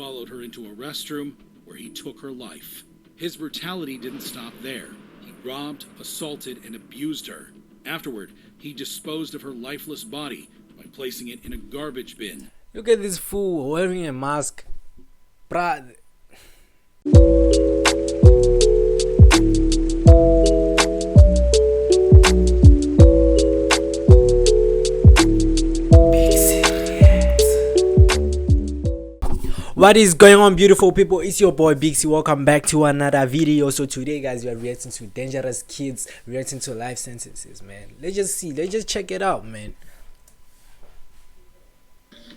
followed her into a restroom where he took her life. His brutality didn't stop there. He robbed, assaulted, and abused her. Afterward, he disposed of her lifeless body by placing it in a garbage bin. Look at this fool wearing a mask. Bruh. What is going on, beautiful people? It's your boy Bixie. Welcome back to another video. So today, guys, we are reacting to dangerous kids, reacting to life sentences, man. Let's just check it out, man.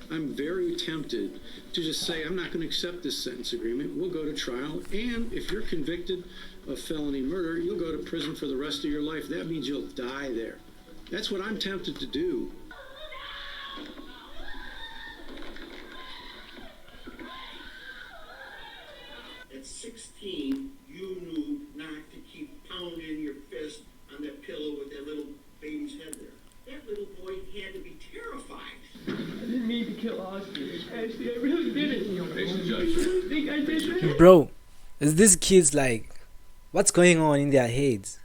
I'm very tempted to just say I'm not going to accept this sentence agreement. We'll go to trial, and if you're convicted of felony murder, you'll go to prison for the rest of your life. That means you'll die there. That's what I'm tempted to do. At 16, you knew not to keep pounding your fist on that pillow with that little baby's head there. That little boy had to be terrified. I didn't mean to kill Oscar. Actually, I really didn't. I think I did that. Bro, is this kids like, what's going on in their heads?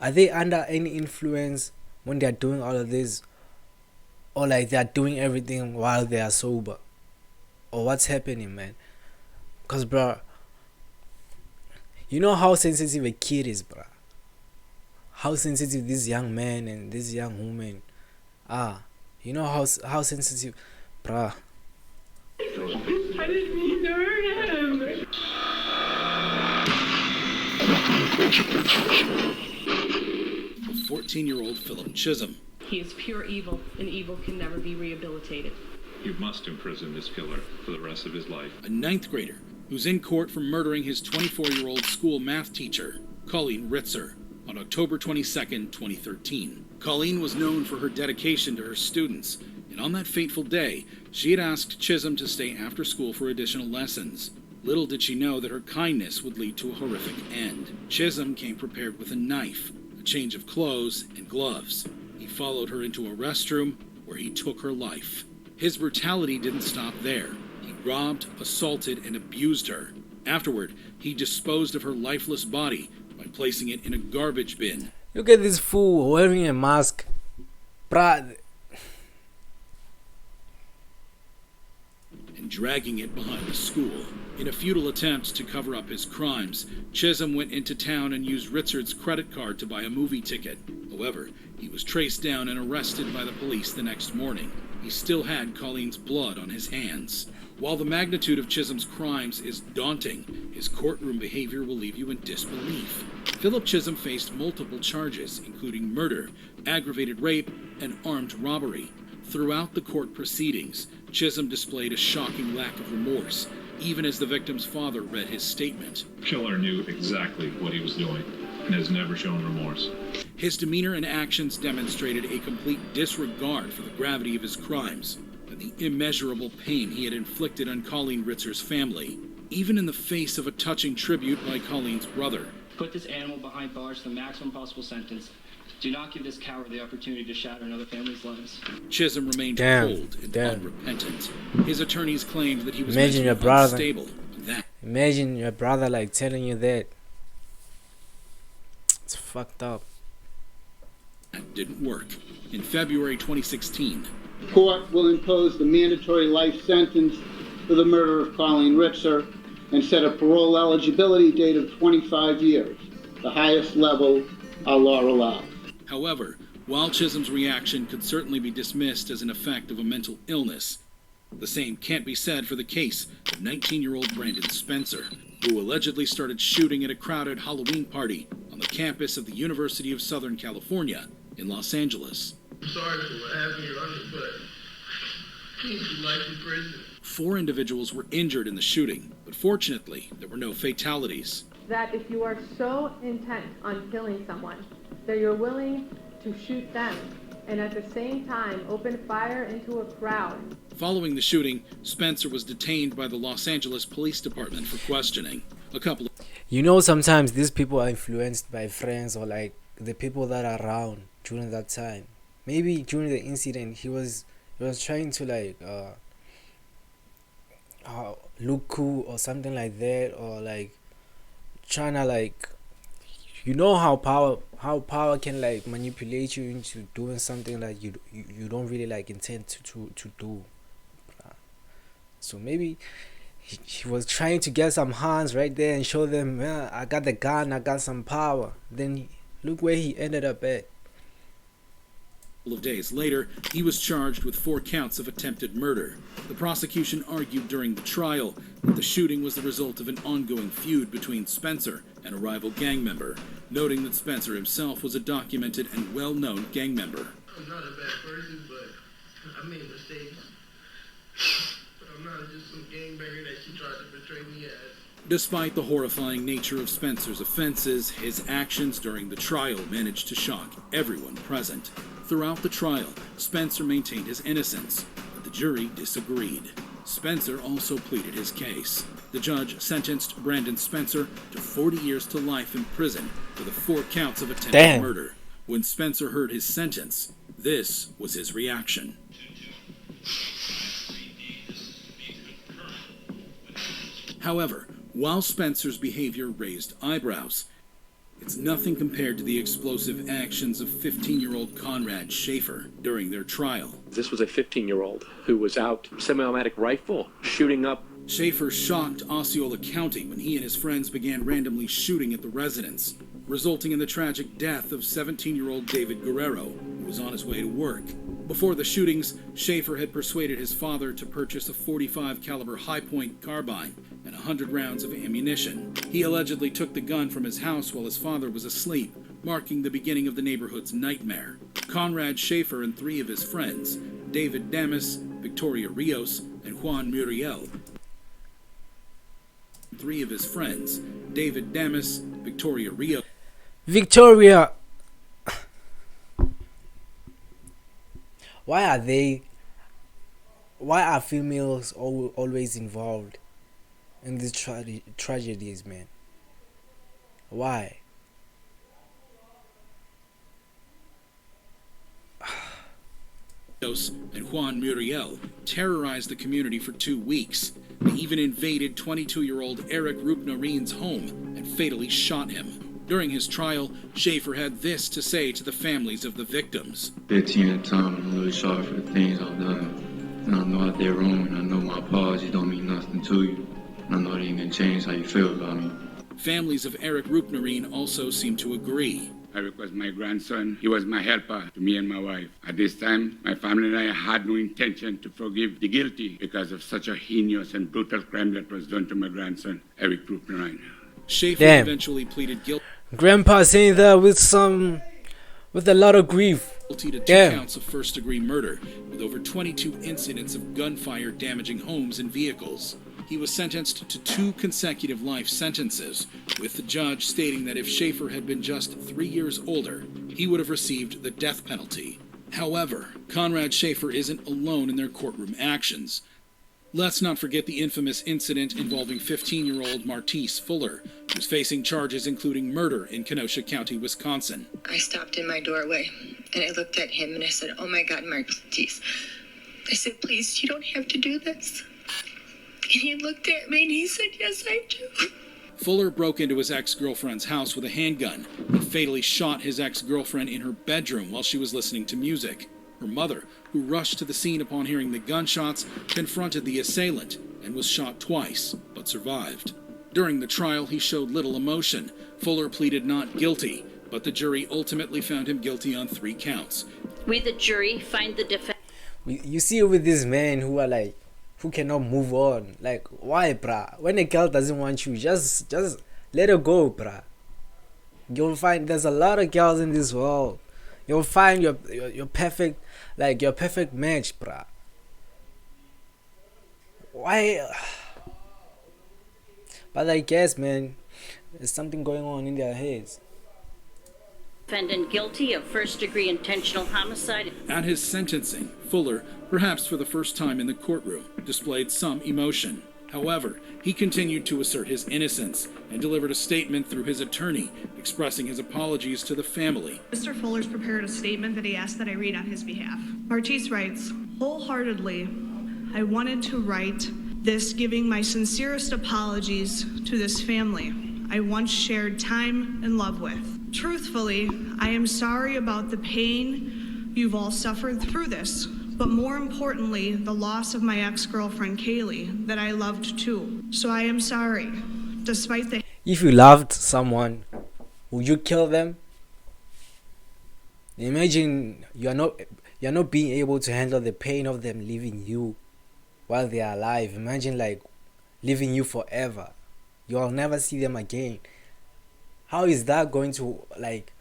Are they under any influence when they are doing all of this? Or like they are doing everything while they are sober? Or what's happening, man? Because, bro, you know how sensitive a kid is, bro. How sensitive this young man and this young woman are. You know how sensitive, bruh. I didn't mean to hurt him. A 14-year-old Philip Chisholm. He is pure evil, and evil can never be rehabilitated. You must imprison this killer for the rest of his life. A 9th grader who's in court for murdering his 24-year-old school math teacher, Colleen Ritzer, on October 22, 2013. Colleen was known for her dedication to her students, and on that fateful day, she had asked Chisholm to stay after school for additional lessons. Little did she know that her kindness would lead to a horrific end. Chisholm came prepared with a knife, a change of clothes, and gloves. He followed her into a restroom where he took her life. His brutality didn't stop there. He robbed, assaulted, and abused her. Afterward, he disposed of her lifeless body by placing it in a garbage bin. Look at this fool wearing a mask. Bruh. And dragging it behind the school. In a futile attempt to cover up his crimes, Chisholm went into town and used Ritzard's credit card to buy a movie ticket. However, he was traced down and arrested by the police the next morning. He still had Colleen's blood on his hands. While the magnitude of Chisholm's crimes is daunting, his courtroom behavior will leave you in disbelief. Philip Chisholm faced multiple charges, including murder, aggravated rape, and armed robbery. Throughout the court proceedings, Chisholm displayed a shocking lack of remorse, even as the victim's father read his statement. The killer knew exactly what he was doing and has never shown remorse. His demeanor and actions demonstrated a complete disregard for the gravity of his crimes and the immeasurable pain he had inflicted on Colleen Ritzer's family, even in the face of a touching tribute by Colleen's brother. Put this animal behind bars for the maximum possible sentence. Do not give this coward the opportunity to shatter another family's lives. Chisholm remained cold and unrepentant. His attorneys claimed that he was Imagine your mentally brother. unstable. Imagine your brother like telling you that. It's fucked up. That didn't work. In February 2016, the court will impose the mandatory life sentence for the murder of Colleen Ritzer and set a parole eligibility date of 25 years, the highest level our law allows. However, while Chisholm's reaction could certainly be dismissed as an effect of a mental illness, the same can't be said for the case of 19-year-old Brandon Spencer, who allegedly started shooting at a crowded Halloween party on the campus of the University of Southern California in Los Angeles. I'm sorry for what happened to your uncle, but you life in prison. 4 individuals were injured in the shooting, but fortunately, there were no fatalities. That if you are so intent on killing someone that you're willing to shoot them and at the same time open fire into a crowd. Following the shooting, Spencer was detained by the Los Angeles Police Department for questioning. You know, sometimes these people are influenced by friends or like the people that are around during that time. Maybe during the incident he was trying to like look cool or something like that, or like trying to like, you know how power can like manipulate you into doing something that you don't really like intend to do. So maybe he was trying to get some hands right there and show them, yeah, I got the gun, I got some power. Then look where he ended up at. A couple of days later, he was charged with 4 counts of attempted murder. The prosecution argued during the trial that the shooting was the result of an ongoing feud between Spencer and a rival gang member, noting that Spencer himself was a documented and well-known gang member. I'm not a bad person, but I made mistakes. But I'm not just some gangbanger that she tried to portray me as. Despite the horrifying nature of Spencer's offenses, his actions during the trial managed to shock everyone present. Throughout the trial, Spencer maintained his innocence, but the jury disagreed. Spencer also pleaded his case. The judge sentenced Brandon Spencer to 40 years to life in prison for the 4 counts of attempted murder. When Spencer heard his sentence, this was his reaction. However, while Spencer's behavior raised eyebrows, it's nothing compared to the explosive actions of 15-year-old Conrad Schaefer during their trial. This was a 15-year-old who was out semi-automatic rifle shooting up. Schaefer shocked Osceola County when he and his friends began randomly shooting at the residence, resulting in the tragic death of 17-year-old David Guerrero, who was on his way to work. Before the shootings, Schaefer had persuaded his father to purchase a .45 caliber Hi-Point carbine and 100 rounds of ammunition. He allegedly took the gun from his house while his father was asleep, marking the beginning of the neighborhood's nightmare. Conrad Schaefer and 3 of his friends, David Damas, Victoria Rios, and Juan Muriel. 3 of his friends, David Damas, Victoria Rios. Victoria. Why are females always involved in these tragedies, man? Why? And Juan Muriel terrorized the community for 2 weeks. They even invaded 22-year-old Eric Rupnarin's home and fatally shot him. During his trial, Schaefer had this to say to the families of the victims. 15 at a time, I'm really sorry for the things I've done. And I know I did wrong, and I know my apologies don't mean nothing to you. And I know they ain't gonna change how you feel about me. Families of Eric Rupnarin also seem to agree. Eric was my grandson. He was my helper to me and my wife. At this time, my family and I had no intention to forgive the guilty because of such a heinous and brutal crime that was done to my grandson, Eric Rupnarin. Schaefer eventually pleaded guilty. Grandpa saying that with a lot of grief. Guilty to 2 counts of first-degree murder, with over 22 incidents of gunfire damaging homes and vehicles. He was sentenced to 2 consecutive life sentences, with the judge stating that if Schaefer had been just 3 years older, he would have received the death penalty. However, Conrad Schaefer isn't alone in their courtroom actions. Let's not forget the infamous incident involving 15-year-old Martise Fuller, who's facing charges including murder in Kenosha County, Wisconsin. I stopped in my doorway, and I looked at him, and I said, "Oh my God, Martise." I said, "Please, you don't have to do this." And he looked at me, and he said, "Yes, I do." Fuller broke into his ex-girlfriend's house with a handgun and fatally shot his ex-girlfriend in her bedroom while she was listening to music. Her mother, who rushed to the scene upon hearing the gunshots, confronted the assailant and was shot twice, but survived. During the trial, he showed little emotion. Fuller pleaded not guilty, but the jury ultimately found him guilty on 3 counts. We, the jury, find the defense. You see it with these men who are like, who cannot move on. Like, why, bruh? When a girl doesn't want you, just let her go, bruh. You'll find there's a lot of girls in this world. You'll find your perfect, like your perfect match, bruh. Why? But I guess, man, there's something going on in their heads. Defendant guilty of first-degree intentional homicide. At his sentencing, Fuller, perhaps for the first time in the courtroom, displayed some emotion. However, he continued to assert his innocence and delivered a statement through his attorney, expressing his apologies to the family. Mr. Fuller's prepared a statement that he asked that I read on his behalf. Martise writes, "Wholeheartedly, I wanted to write this giving my sincerest apologies to this family I once shared time and love with. Truthfully, I am sorry about the pain you've all suffered through this, but more importantly, the loss of my ex-girlfriend Kaylee that I loved too. So I am sorry, despite the... If you loved someone, would you kill them? Imagine you're not being able to handle the pain of them leaving you while they are alive. Imagine like leaving you forever. You'll never see them again. How is that going to like...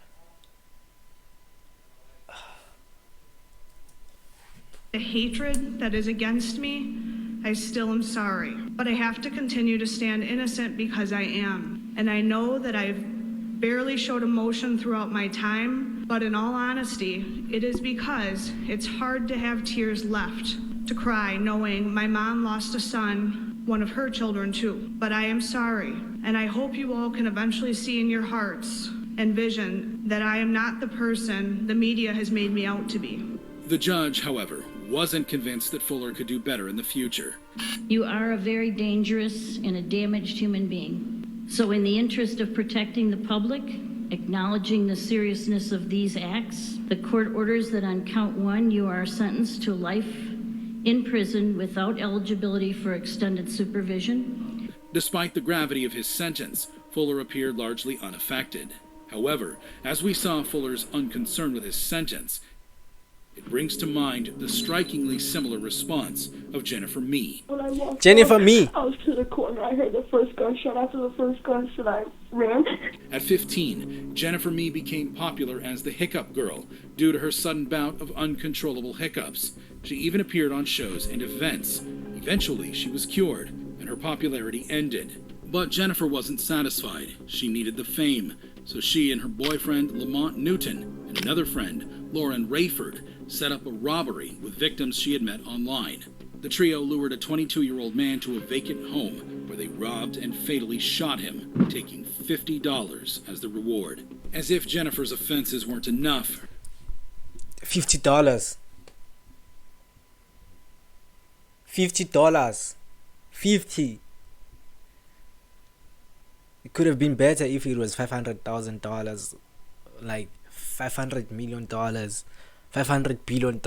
The hatred that is against me, I still am sorry. But I have to continue to stand innocent because I am. And I know that I've barely showed emotion throughout my time, but in all honesty, it is because it's hard to have tears left to cry knowing my mom lost a son, one of her children too. But I am sorry, and I hope you all can eventually see in your hearts and vision that I am not the person the media has made me out to be. The judge, however, wasn't convinced that Fuller could do better in the future. You are a very dangerous and a damaged human being. So in the interest of protecting the public, acknowledging the seriousness of these acts, the court orders that on count 1, you are sentenced to life in prison without eligibility for extended supervision. Despite the gravity of his sentence, Fuller appeared largely unaffected. However, as we saw Fuller's unconcern with his sentence, it brings to mind the strikingly similar response of Jennifer Mee. When I walked Jennifer out, Mee. I was to the corner. I heard the first gunshot. After the first gunshot, I ran. At 15, Jennifer Mee became popular as the Hiccup Girl due to her sudden bout of uncontrollable hiccups. She even appeared on shows and events. Eventually, she was cured, and her popularity ended. But Jennifer wasn't satisfied. She needed the fame, so she and her boyfriend Lamont Newton and another friend, Lauren Rayford, set up a robbery with victims she had met online. The trio lured a 22-year-old man to a vacant home where they robbed and fatally shot him, taking $50 as the reward. As if Jennifer's offenses weren't enough. $50. $50. 50. It could have been better if it was $500,000, like $500 million, $500 billion.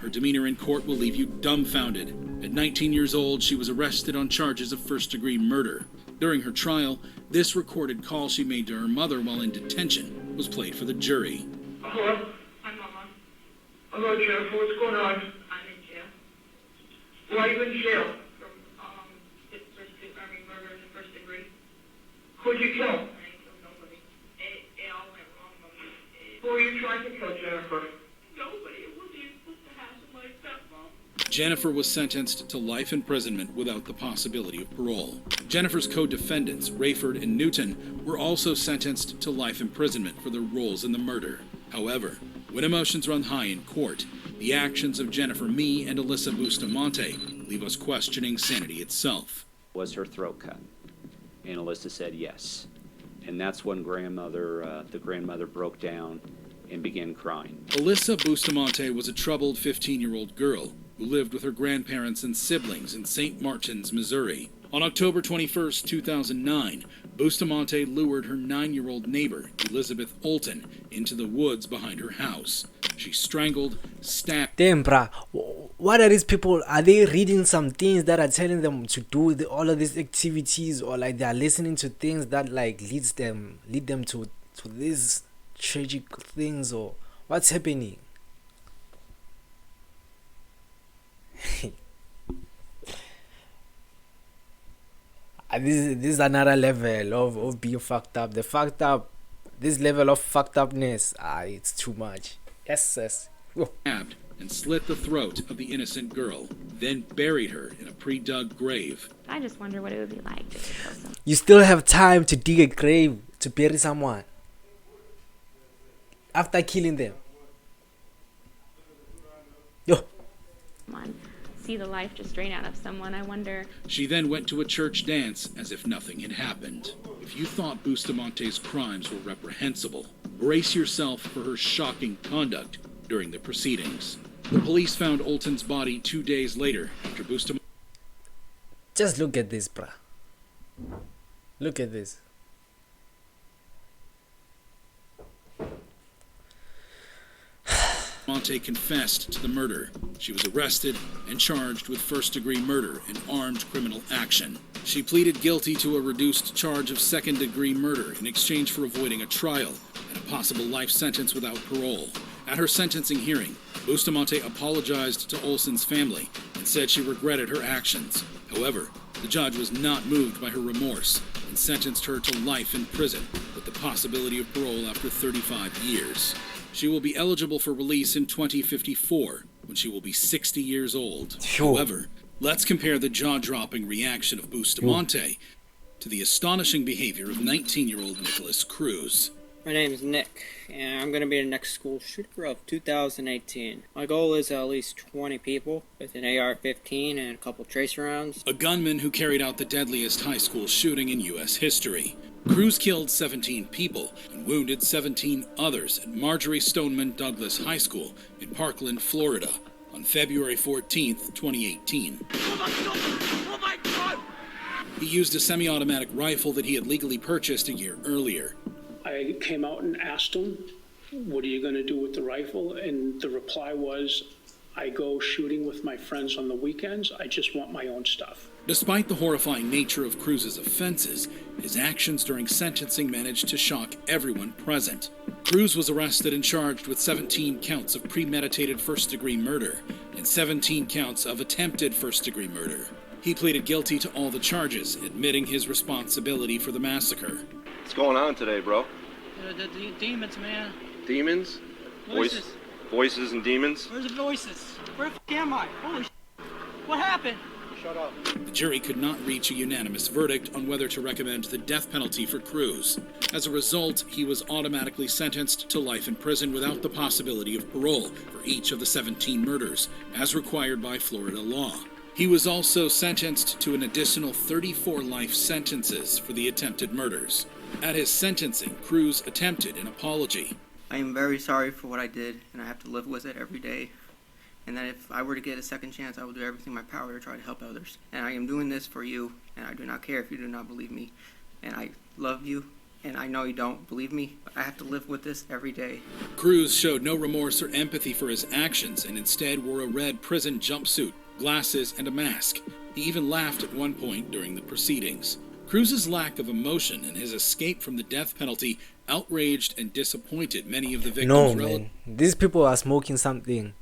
Her demeanor in court will leave you dumbfounded. At 19 years old, she was arrested on charges of first-degree murder. During her trial, this recorded call she made to her mother while in detention was played for the jury. Hello? Hi, Mama. Hello, Jennifer. What's going on? I'm in jail. Why are you in jail? Murder in the first degree. Who'd you kill? I didn't kill nobody. It all went wrong, Mama. Who are you trying to kill, Jennifer? Nobody. It wasn't even supposed to happen like that, Mom. Jennifer was sentenced to life imprisonment without the possibility of parole. Jennifer's co-defendants, Rayford and Newton, were also sentenced to life imprisonment for their roles in the murder. However, when emotions run high in court, the actions of Jennifer Mee and Alyssa Bustamante leave us questioning sanity itself. Was her throat cut? And Alyssa said yes. And that's when the grandmother broke down and began crying. Alyssa Bustamante was a troubled 15-year-old girl who lived with her grandparents and siblings in St. Martins, Missouri. On October 21, 2009, Bustamante lured her 9-year-old neighbor, Elizabeth Olton, into the woods behind her house. She strangled, stabbed... Damn, bruh. What are these people? Are they reading some things that are telling them to do all of these activities, or like they are listening to things that like lead them to these tragic things, or what's happening? This is another level of being fucked up. This level of fucked upness, it's too much. Yes. Stabbed and slit the throat of the innocent girl, then buried her in a pre-dug grave. I just wonder what it would be like to kill someone. You still have time to dig a grave to bury someone after killing them. Yo. See the life just drain out of someone. I wonder. She then went to a church dance as if nothing had happened. If you thought Bustamante's crimes were reprehensible, brace yourself for her shocking conduct during the proceedings. The police found Olton's body 2 days later after Bustamante... Just look at this, bruh. Look at this. Monte confessed to the murder. She was arrested and charged with first-degree murder and armed criminal action. She pleaded guilty to a reduced charge of second-degree murder in exchange for avoiding a trial and a possible life sentence without parole. At her sentencing hearing, Bustamante apologized to Olson's family and said she regretted her actions. However, the judge was not moved by her remorse and sentenced her to life in prison with the possibility of parole after 35 years. She will be eligible for release in 2054, when she will be 60 years old. Sure. However, let's compare the jaw-dropping reaction of Bustamante to the astonishing behavior of 19-year-old Nicholas Cruz. My name is Nick, and I'm going to be the next school shooter of 2018. My goal is at least 20 people with an AR-15 and a couple tracer rounds. A gunman who carried out the deadliest high school shooting in U.S. history. Cruz killed 17 people and wounded 17 others at Marjorie Stoneman Douglas High School in Parkland, Florida, on February 14, 2018. Oh my God! He used a semi-automatic rifle that he had legally purchased a year earlier. I came out and asked him, "What are you going to do with the rifle?" And the reply was, "I go shooting with my friends on the weekends. I just want my own stuff." Despite the horrifying nature of Cruz's offenses, his actions during sentencing managed to shock everyone present. Cruz was arrested and charged with 17 counts of premeditated first-degree murder and 17 counts of attempted first-degree murder. He pleaded guilty to all the charges, admitting his responsibility for the massacre. What's going on today, bro? The demons, man. Demons? Voices. Voices and demons? Where's the voices? Where the f*** am I? Holy What happened? Shut up. The jury could not reach a unanimous verdict on whether to recommend the death penalty for Cruz. As a result, he was automatically sentenced to life in prison without the possibility of parole for each of the 17 murders, as required by Florida law. He was also sentenced to an additional 34 life sentences for the attempted murders. At his sentencing, Cruz attempted an apology. I am very sorry for what I did, and I have to live with it every day. And that if I were to get a second chance, I will do everything in my power to try to help others. And I am doing this for you, and I do not care if you do not believe me. And I love you, and I know you don't believe me, but I have to live with this every day. Cruz showed no remorse or empathy for his actions and instead wore a red prison jumpsuit, glasses, and a mask. He even laughed at one point during the proceedings. Cruz's lack of emotion and his escape from the death penalty outraged and disappointed many of the victims. No, man. These people are smoking something.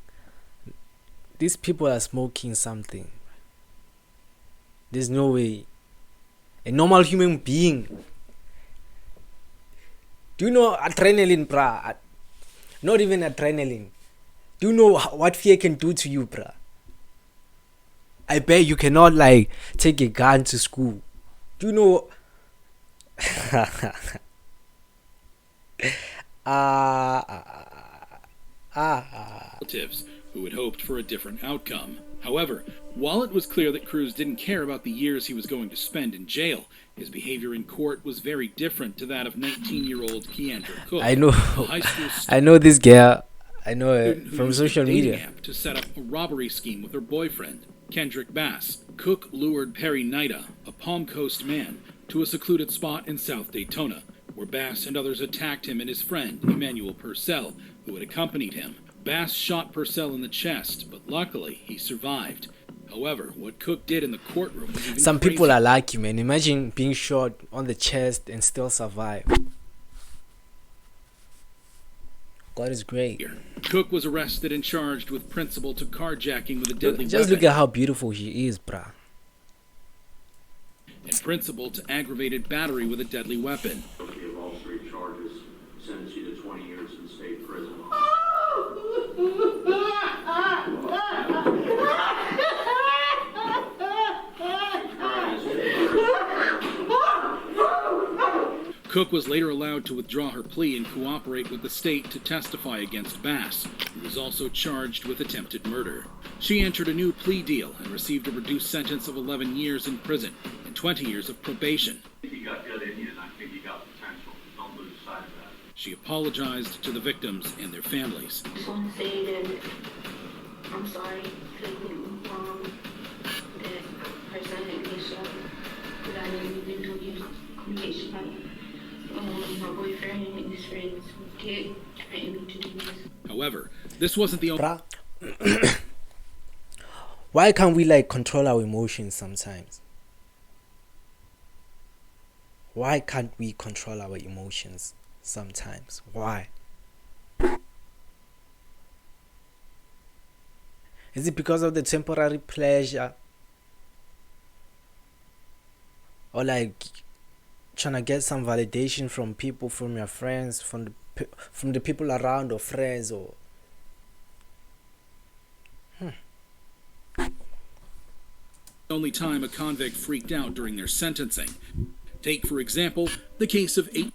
These people are smoking something. There's no way. A normal human being. Do you know adrenaline, bruh? Not even adrenaline. Do you know what fear can do to you, bruh? I bet you cannot take a gun to school. Do you know? Relatives who had hoped for a different outcome. However, while it was clear that Cruz didn't care about the years he was going to spend in jail, his behavior in court was very different to that of 19-year-old Keandra Cook. I know. A high school I know this girl. I know her who from used a social dating media. app to set up a robbery scheme with her boyfriend, Kendrick Bass. Cook lured Perry Nida, a Palm Coast man, to a secluded spot in South Daytona, where Bass and others attacked him and his friend, Emmanuel Purcell, who had accompanied him. Bass shot Purcell in the chest, but luckily he survived. However, what Cook did in the courtroom was even Some crazier. people are like you, man. Imagine being shot on the chest and still survive. God is great. Cook was arrested and charged with principal to carjacking with a deadly Just weapon look at how beautiful she is, bruh. and principal to aggravated battery with a deadly weapon. Guilty of all three charges, sentence you to 20 years in state prison. Cook was later allowed to withdraw her plea and cooperate with the state to testify against Bass, who was also charged with attempted murder. She entered a new plea deal and received a reduced sentence of 11 years in prison and 20 years of probation. You got good in you, and I She apologized to the victims and their families. I just want to say that I'm sorry to the mom that her son had been shot, that I didn't even know he was get shot. My boyfriend and his friends did threaten me to do this. However, this wasn't the only... Why can't we like control our emotions sometimes? Why can't we control our emotions sometimes? Why? Is it because of the temporary pleasure? Or like trying to get some validation from people, from your friends, from the people around, or friends, or only time a convict freaked out during their sentencing. Take, for example, the case of 8